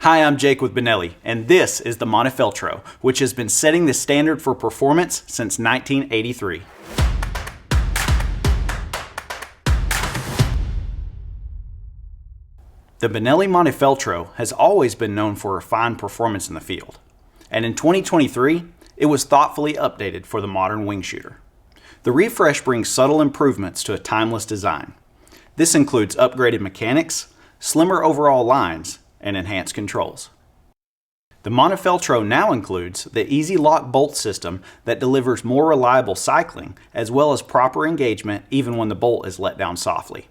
Hi, I'm Jake with Benelli, and this is the Montefeltro, which has been setting the standard for performance since 1983. The Benelli Montefeltro has always been known for refined performance in the field, and in 2023, it was thoughtfully updated for the modern wing shooter. The refresh brings subtle improvements to a timeless design. This includes upgraded mechanics, slimmer overall lines, and enhanced controls. The Montefeltro now includes the Easy Lock bolt system that delivers more reliable cycling as well as proper engagement even when the bolt is let down softly.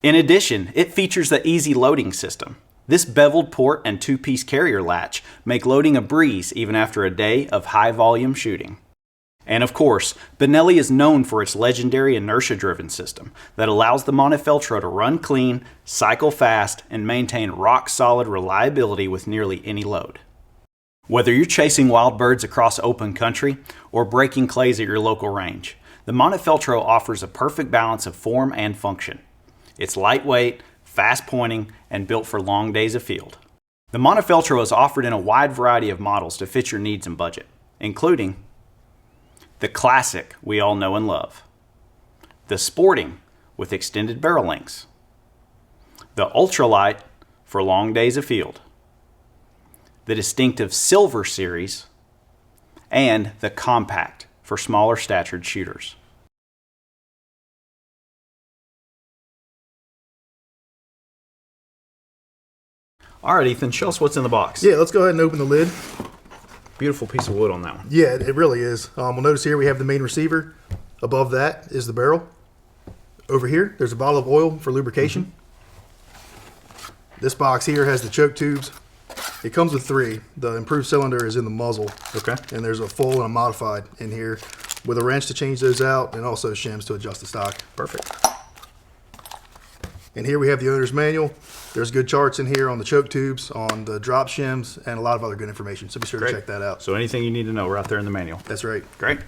In addition, it features the Easy Loading system. This beveled port and two-piece carrier latch make loading a breeze even after a day of high-volume shooting. And of course, Benelli is known for its legendary inertia-driven system that allows the Montefeltro to run clean, cycle fast, and maintain rock-solid reliability with nearly any load. Whether you're chasing wild birds across open country or breaking clays at your local range, the Montefeltro offers a perfect balance of form and function. It's lightweight, fast-pointing, and built for long days afield. The Montefeltro is offered in a wide variety of models to fit your needs and budget, including the classic we all know and love, the sporting with extended barrel lengths, the ultralight for long days afield, the distinctive silver series, and the compact for smaller statured shooters. All right, Ethan, show us what's in the box. Yeah, let's go ahead and open the lid. Beautiful piece of wood on that one. Yeah, it really is. We'll notice here we have the main receiver. Above that is the barrel. Over here, there's a bottle of oil for lubrication. This box here has the choke tubes. It comes with 3. The improved cylinder is in the muzzle. Okay. And there's a full and a modified in here with a wrench to change those out and also shims to adjust the stock. Perfect. And here we have the owner's manual. There's good charts in here on the choke tubes, on the drop shims, and a lot of other good information. So be sure to check that out. So anything you need to know right there in the manual. That's right. Great.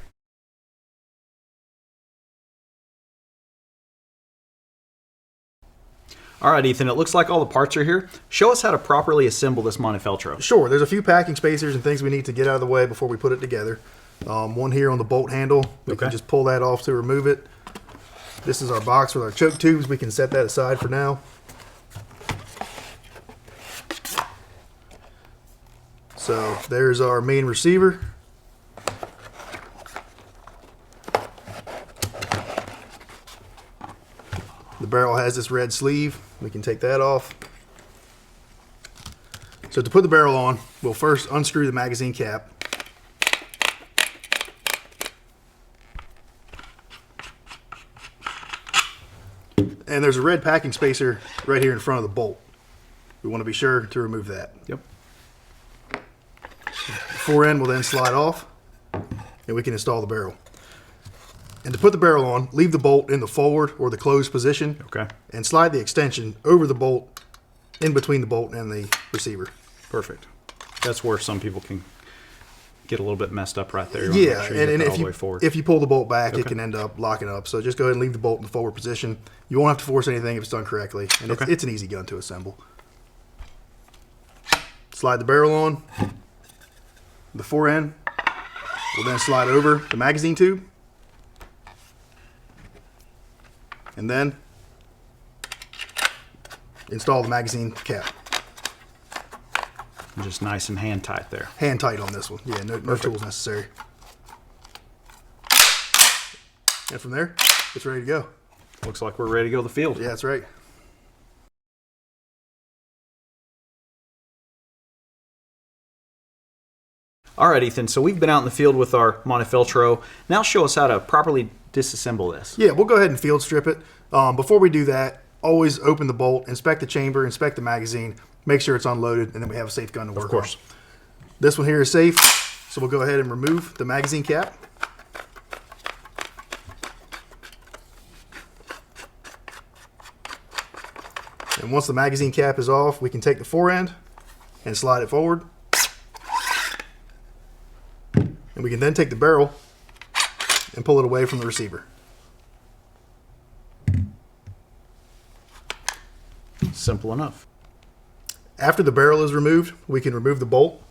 All right, Ethan, it looks like all the parts are here. Show us how to properly assemble this Montefeltro. Sure. There's a few packing spacers and things we need to get out of the way before we put it together. One here on the bolt handle. We can just pull that off to remove it. This is our box with our choke tubes. We can set that aside for now. So there's our main receiver. The barrel has this red sleeve. We can take that off. So to put the barrel on, we'll first unscrew the magazine cap. And there's a red packing spacer right here in front of the bolt. We want to be sure to remove that. Yep. The fore end will then slide off, and we can install the barrel. And to put the barrel on, leave the bolt in the forward or the closed position. Okay. And slide the extension over the bolt, in between the bolt and the receiver. Perfect. That's where some people can get a little bit messed up right there. Yeah, sure and if if you pull the bolt back, it can end up locking up. So just go ahead and leave the bolt in the forward position. You won't have to force anything if it's done correctly. And it's an easy gun to assemble. Slide the barrel on. The fore end will then slide over the magazine tube. And then install the magazine cap. Just nice and hand tight there. Hand tight on this one. Yeah, no tools necessary. And from there, it's ready to go. Looks like we're ready to go to the field. Yeah, that's right. All right, Ethan, so we've been out in the field with our Montefeltro. Now show us how to properly disassemble this. Yeah, we'll go ahead and field strip it. Before we do that, always open the bolt, inspect the chamber, inspect the magazine, make sure it's unloaded, and then we have a safe gun to work on. Of course. This one here is safe, so we'll go ahead and remove the magazine cap. And once the magazine cap is off, we can take the fore end and slide it forward. And we can then take the barrel and pull it away from the receiver. Simple enough. After the barrel is removed, we can remove the bolt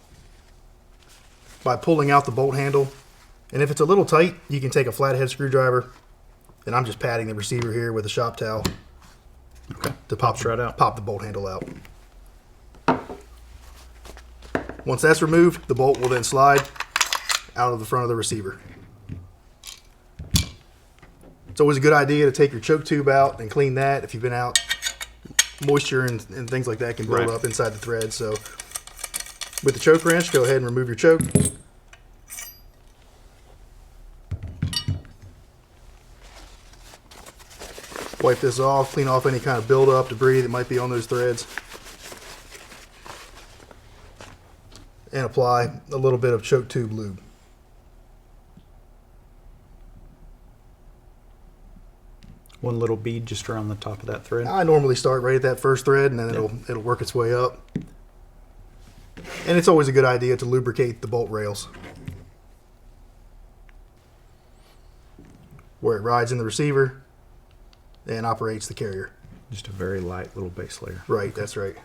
by pulling out the bolt handle. And if it's a little tight, you can take a flathead screwdriver, and I'm just patting the receiver here with a shop towel to pop the bolt handle out. Once that's removed, the bolt will then slide out of the front of the receiver. It's always a good idea to take your choke tube out and clean that. If you've been out, moisture and things like that can build up inside the thread. So with the choke wrench, go ahead and remove your choke. Wipe this off, clean off any kind of buildup, debris that might be on those threads. And apply a little bit of choke tube lube. One little bead just around the top of that thread. I normally start right at that first thread, and then it'll work its way up. And it's always a good idea to lubricate the bolt rails where it rides in the receiver and operates the carrier. Just a very light little base layer. Right, that's right.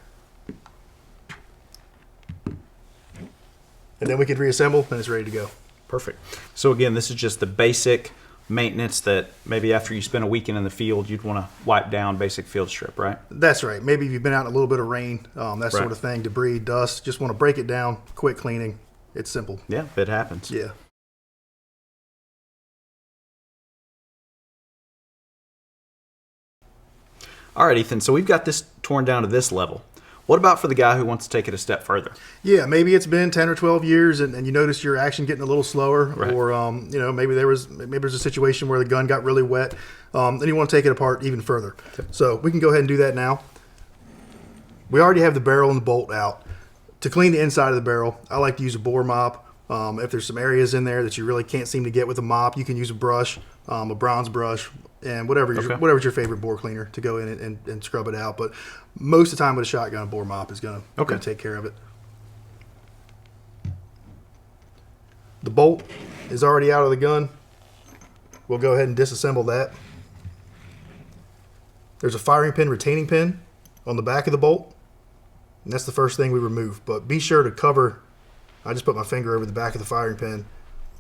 And then we can reassemble, and it's ready to go. Perfect. So again, this is just the basic maintenance that maybe after you spend a weekend in the field, you'd want to wipe down basic field strip, right? That's right. Maybe if you've been out in a little bit of rain, that sort of thing, debris, dust, just want to break it down, quick cleaning. It's simple. Yeah, it happens. Yeah. All right, Ethan, so we've got this torn down to this level. What about for the guy who wants to take it a step further? Yeah, maybe it's been 10 or 12 years and you notice your action getting a little slower, or maybe there's a situation where the gun got really wet, and you want to take it apart even further. Okay. So we can go ahead and do that now. We already have the barrel and the bolt out. To clean the inside of the barrel, I like to use a bore mop. If there's some areas in there that you really can't seem to get with a mop, you can use a brush, a bronze brush, and whatever's your favorite bore cleaner to go in and scrub it out. But most of the time with a shotgun, a bore mop is going to take care of it. The bolt is already out of the gun. We'll go ahead and disassemble that. There's a firing pin retaining pin on the back of the bolt, and that's the first thing we remove. But be sure to cover. I just put my finger over the back of the firing pin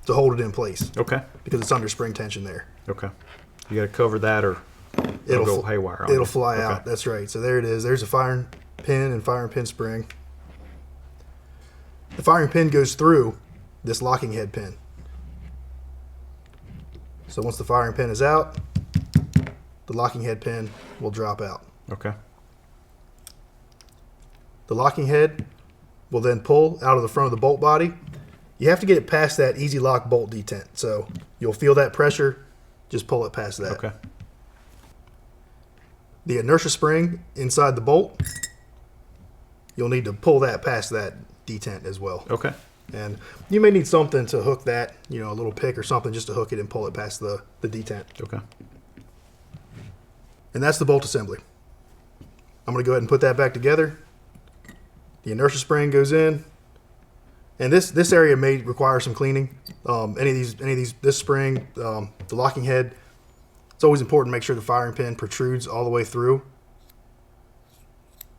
to hold it in place. Okay. Because it's under spring tension there. Okay. You got to cover that or it'll go haywire on It'll fly out. That's right. So there it is. There's a firing pin and firing pin spring. The firing pin goes through this locking head pin. So once the firing pin is out, the locking head pin will drop out. Okay. The locking head will then pull out of the front of the bolt body. You have to get it past that easy lock bolt detent. So you'll feel that pressure. Just pull it past that. Okay. The inertia spring inside the bolt, you'll need to pull that past that detent as well. Okay. And you may need something to hook that, a little pick or something just to hook it and pull it past the detent. Okay. And that's the bolt assembly. I'm going to go ahead and put that back together. The inertia spring goes in. And this area may require some cleaning. This spring, the locking head, it's always important to make sure the firing pin protrudes all the way through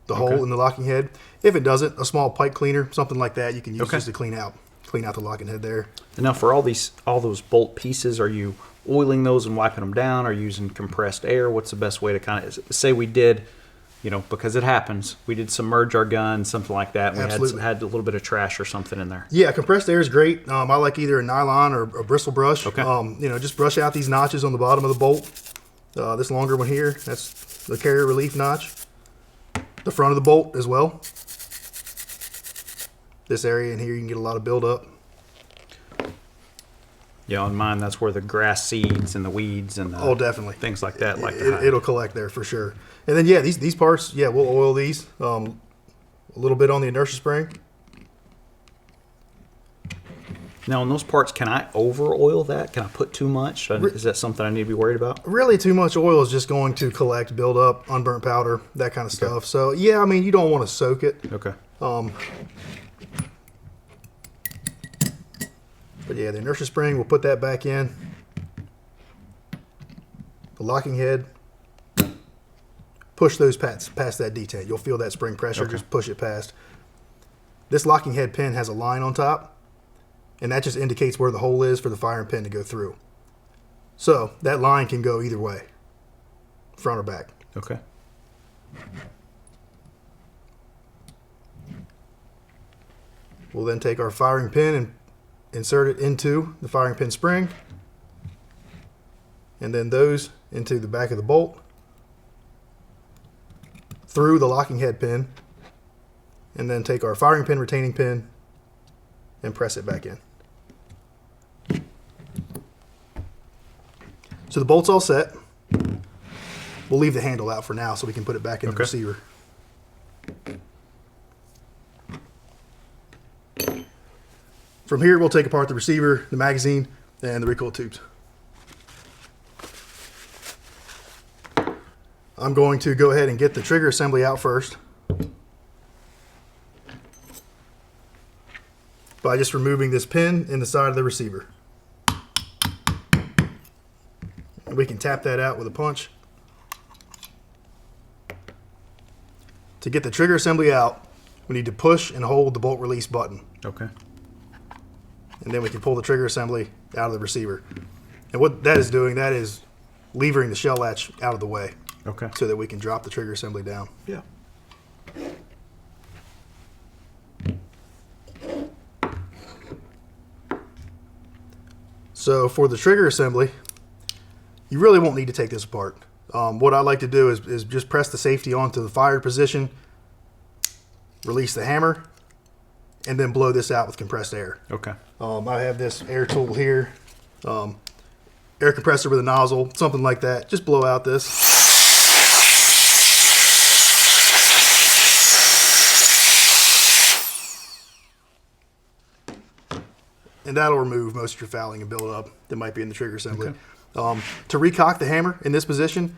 the hole in the locking head. If it doesn't, a small pipe cleaner, something like that, you can use just to clean out the locking head there. And now for all those bolt pieces, are you oiling those and wiping them down? Are you using compressed air? What's the best way to kind of say we did? Because it happens. We did submerge our gun, something like that. And we had a little bit of trash or something in there. Yeah, compressed air is great. I like either a nylon or a bristle brush. Okay. Just brush out these notches on the bottom of the bolt. This longer one here, that's the carrier relief notch. The front of the bolt as well. This area in here, you can get a lot of buildup. Yeah, on mine, that's where the grass seeds and the weeds and definitely things like that. It'll collect there for sure. And then these parts, we'll oil these a little bit on the inertia spring. Now, on those parts, can I over oil that? Can I put too much? Is that something I need to be worried about? Really, too much oil is just going to collect, build up, unburnt powder, that kind of stuff. So you don't want to soak it. Okay. But the inertia spring, we'll put that back in. The locking head, push those past that detent. You'll feel that spring pressure. Okay. Just push it past. This locking head pin has a line on top, and that just indicates where the hole is for the firing pin to go through. So that line can go either way, front or back. Okay. We'll then take our firing pin and insert it into the firing pin spring, and then those into the back of the bolt, through the locking head pin, and then take our firing pin retaining pin and press it back in. So the bolt's all set. We'll leave the handle out for now so we can put it back in the receiver. From here, we'll take apart the receiver, the magazine, and the recoil tubes. I'm going to go ahead and get the trigger assembly out first by just removing this pin in the side of the receiver. And we can tap that out with a punch. To get the trigger assembly out, we need to push and hold the bolt release button. Okay. And then we can pull the trigger assembly out of the receiver. And what that is doing, that is levering the shell latch out of the way. Okay. So that we can drop the trigger assembly down. Yeah. So for the trigger assembly, you really won't need to take this apart. What I like to do is just press the safety onto the fired position, release the hammer, and then blow this out with compressed air. Okay. I have this air tool here, air compressor with a nozzle, something like that. Just blow out this. And that'll remove most of your fouling and buildup that might be in the trigger assembly. Okay. To recock the hammer in this position,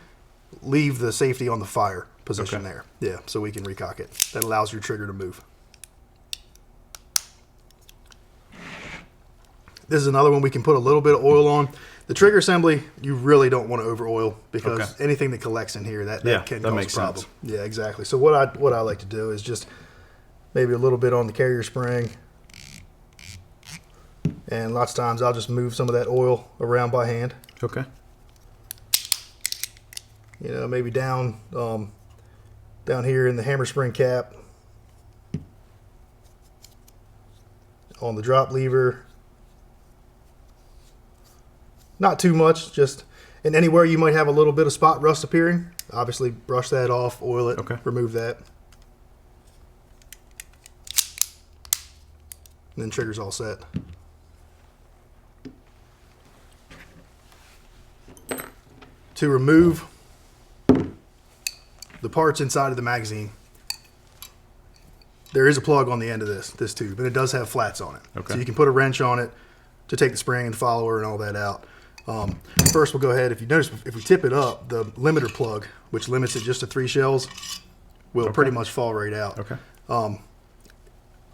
leave the safety on the fire position there. Yeah, so we can recock it. That allows your trigger to move. This is another one we can put a little bit of oil on. The trigger assembly, you really don't want to over oil because anything that collects in here, that can cause a problem. Yeah, exactly. So what I like to do is just maybe a little bit on the carrier spring. And lots of times I'll just move some of that oil around by hand. Okay. You know, maybe down here in the hammer spring cap, on the drop lever. Not too much, just and anywhere you might have a little bit of spot rust appearing, obviously brush that off, oil it, remove that. And then trigger's all set. To remove the parts inside of the magazine, there is a plug on the end of this tube, and it does have flats on it. Okay. So you can put a wrench on it to take the spring and follower and all that out. First, we'll go ahead. If you notice, if we tip it up, the limiter plug, which limits it just to 3 shells, will pretty much fall right out. Okay.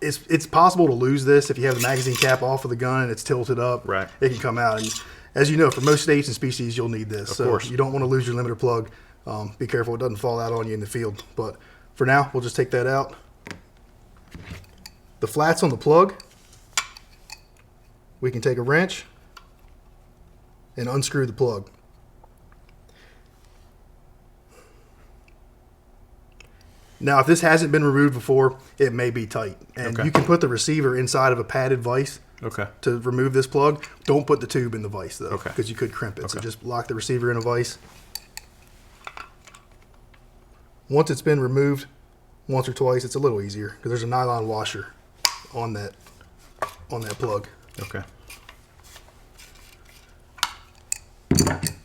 It's possible to lose this if you have the magazine cap off of the gun and it's tilted up. Right. It can come out. And as you know, for most states and species, you'll need this. Of course. You don't want to lose your limiter plug. Be careful it doesn't fall out on you in the field. But for now, we'll just take that out. The flats on the plug, we can take a wrench and unscrew the plug. Now, if this hasn't been removed before, it may be tight. And you can put the receiver inside of a padded vise to remove this plug. Don't put the tube in the vise, though, because you could crimp it. So just lock the receiver in a vise. Once it's been removed, once or twice, it's a little easier because there's a nylon washer on that plug. Okay.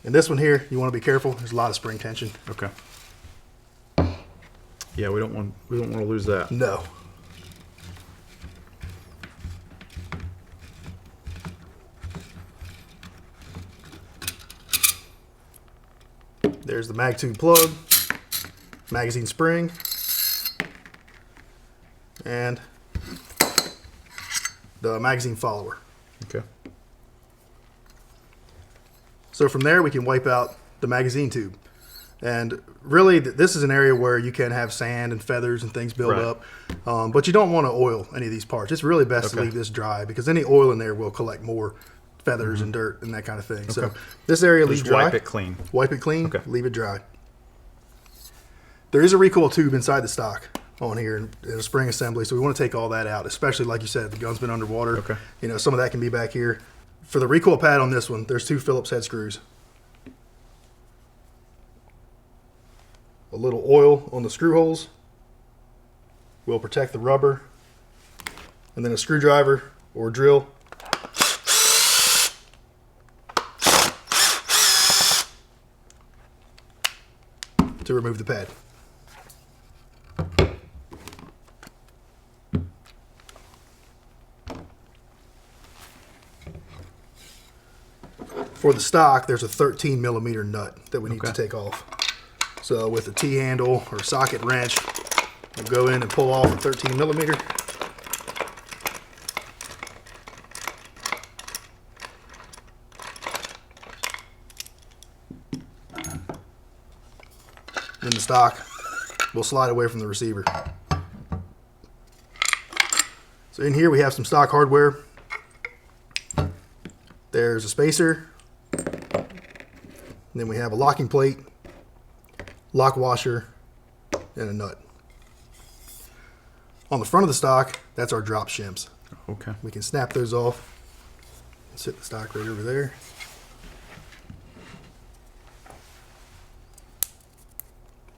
And this one here, you want to be careful. There's a lot of spring tension. Okay. Yeah, we don't want to lose that. No. There's the mag tube plug, magazine spring, and the magazine follower. Okay. So from there, we can wipe out the magazine tube. And really, this is an area where you can have sand and feathers and things build Right. up. But you don't want to oil any of these parts. It's really best to Okay. leave this dry because any oil in there will collect more feathers and dirt and that kind of thing. So this area leave Just dry. wipe it clean. Wipe it clean, Okay. leave it dry. There is a recoil tube inside the stock on here in a spring assembly, so we want to take all that out, especially like you said, the gun's been underwater. Okay. You know, some of that can be back here. For the recoil pad on this one, there's 2 Phillips head screws. A little oil on the screw holes will protect the rubber, and then a screwdriver or drill to remove the pad. For the stock, there's a 13 millimeter nut that we need to take off. So with a T-handle or socket wrench, we'll go in and pull off a 13 millimeter. Then the stock will slide away from the receiver. So in here we have some stock hardware. There's a spacer. And then we have a locking plate, lock washer, and a nut. On the front of the stock, that's our drop shims. Okay. We can snap those off. Sit the stock right over there.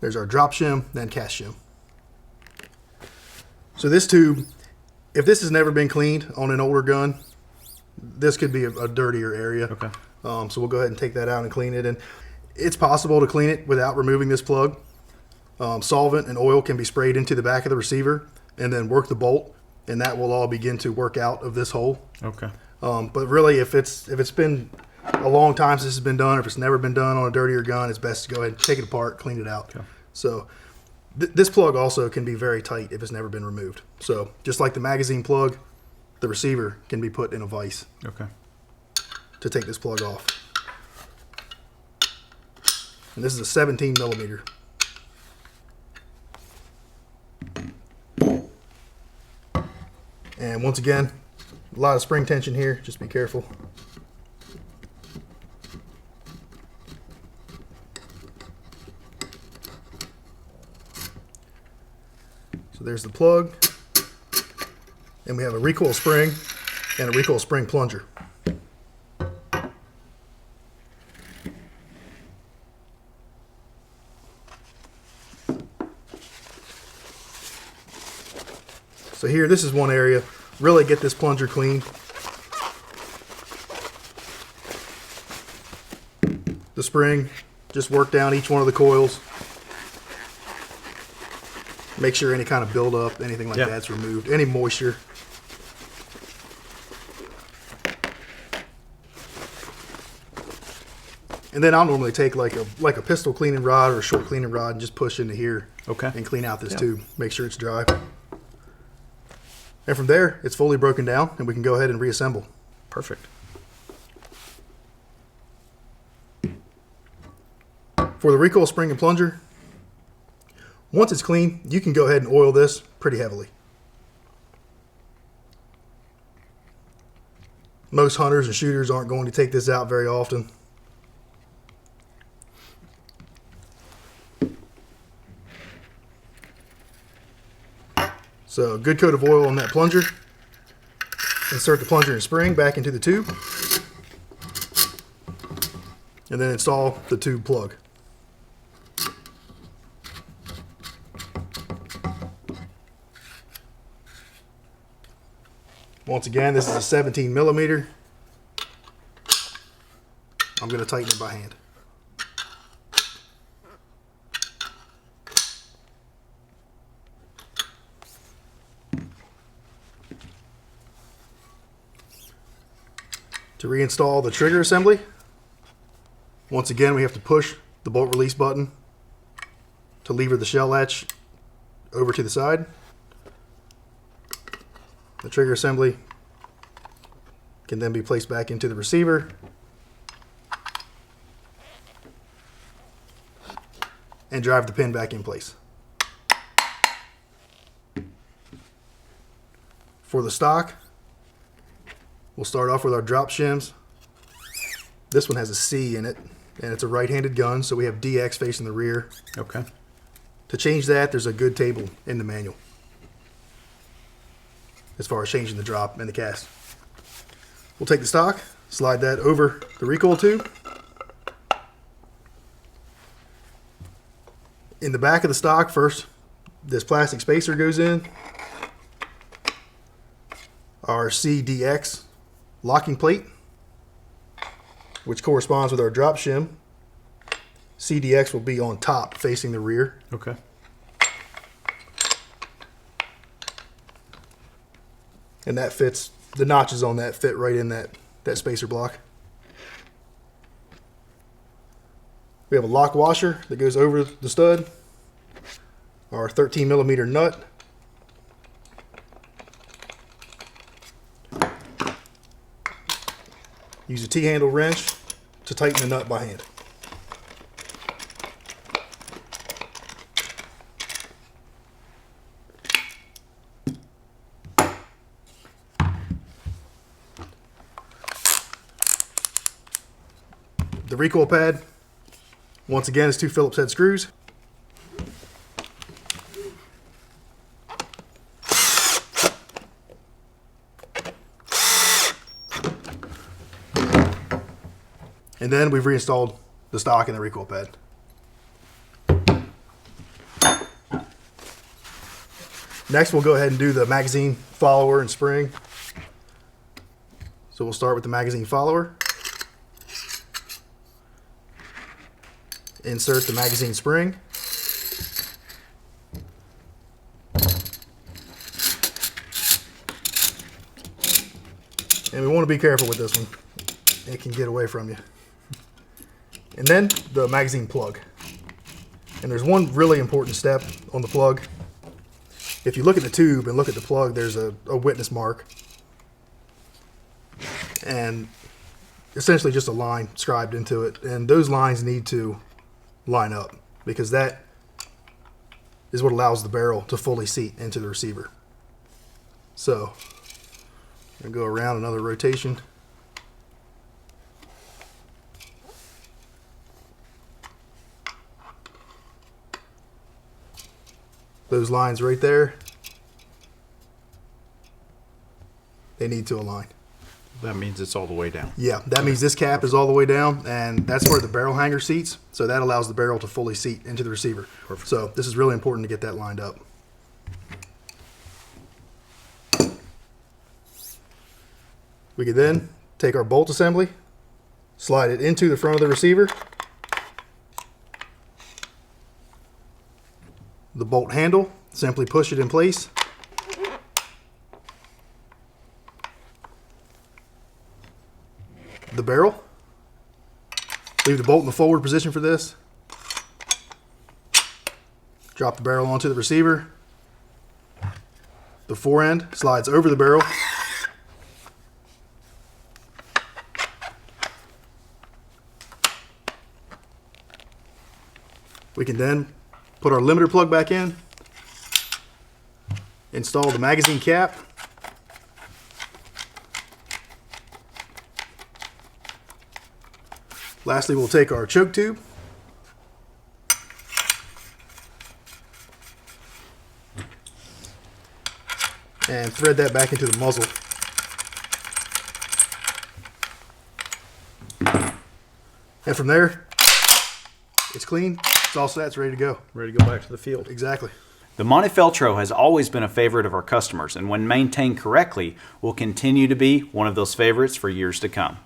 There's our drop shim, then cast shim. So this tube, if this has never been cleaned on an older gun, this could be a dirtier area. Okay. So we'll go ahead and take that out and clean it. And it's possible to clean it without removing this plug. Solvent and oil can be sprayed into the back of the receiver and then work the bolt, and that will all begin to work out of this hole. Okay. But really, if it's been a long time since this has been done, or if it's never been done on a dirtier gun, it's best to go ahead and take it apart, clean it out. Okay. So this plug also can be very tight if it's never been removed. So just like the magazine plug, the receiver can be put in a vise Okay. to take this plug off. And this is a 17 millimeter. And once again, a lot of spring tension here. Just be careful. So there's the plug. And we have a recoil spring and a recoil spring plunger. So here, this is one area. Really get this plunger clean. The spring, just work down each one of the coils. Make sure any kind of buildup, anything like that's removed. Any moisture. And then I'll normally take like a pistol cleaning rod or a short cleaning rod and just push into here. Okay. And clean out this tube. Make sure it's dry. And from there, it's fully broken down, and we can go ahead and reassemble. Perfect. For the recoil spring and plunger, once it's clean, you can go ahead and oil this pretty heavily. Most hunters and shooters aren't going to take this out very often. So a good coat of oil on that plunger. Insert the plunger and spring back into the tube. And then install the tube plug. Once again, this is a 17 millimeter. I'm going to tighten it by hand. To reinstall the trigger assembly, once again we have to push the bolt release button to lever the shell latch over to the side. The trigger assembly can then be placed back into the receiver. and drive the pin back in place. For the stock, we'll start off with our drop shims. This one has a C in it, and it's a right-handed gun, so we have DX facing the rear. Okay. To change that, there's a good table in the manual as far as changing the drop and the cast. We'll take the stock, slide that over the recoil tube. In the back of the stock, first, this plastic spacer goes in. Our CDX locking plate, which corresponds with our drop shim. CDX will be on top facing the rear. Okay. And that fits, the notches on that fit right in that spacer block. We have a lock washer that goes over the stud. Our 13mm nut. Use a T-handle wrench to tighten the nut by hand. The recoil pad, once again, is 2 Phillips head screws. And then we've reinstalled the stock and the recoil pad. Next, we'll go ahead and do the magazine follower and spring. So we'll start with the magazine follower. Insert the magazine spring. And we want to be careful with this one. It can get away from you. And then the magazine plug. And there's one really important step on the plug. If you look at the tube and look at the plug, there's a witness mark. And essentially just a line scribed into it. And those lines need to line up, because that is what allows the barrel to fully seat into the receiver. So, I'm going to go around another rotation. Those lines right there, they need to align. That means it's all the way down. Yeah, that means this cap is all the way down, and that's where the barrel hanger seats. So that allows the barrel to fully seat into the receiver. Perfect. So this is really important to get that lined up. We can then take our bolt assembly, slide it into the front of the receiver. The bolt handle, simply push it in place. The barrel, leave the bolt in the forward position for this. Drop the barrel onto the receiver. The fore end slides over the barrel. We can then put our limiter plug back in, install the magazine cap, lastly we'll take our choke tube, and thread that back into the muzzle. And from there, it's clean, it's all set, it's ready to go. Ready to go back to the field. Exactly. The Montefeltro has always been a favorite of our customers, and when maintained correctly, will continue to be one of those favorites for years to come.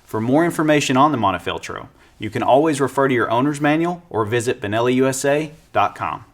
For more information on the Montefeltro, you can always refer to your owner's manual or visit BenelliUSA.com.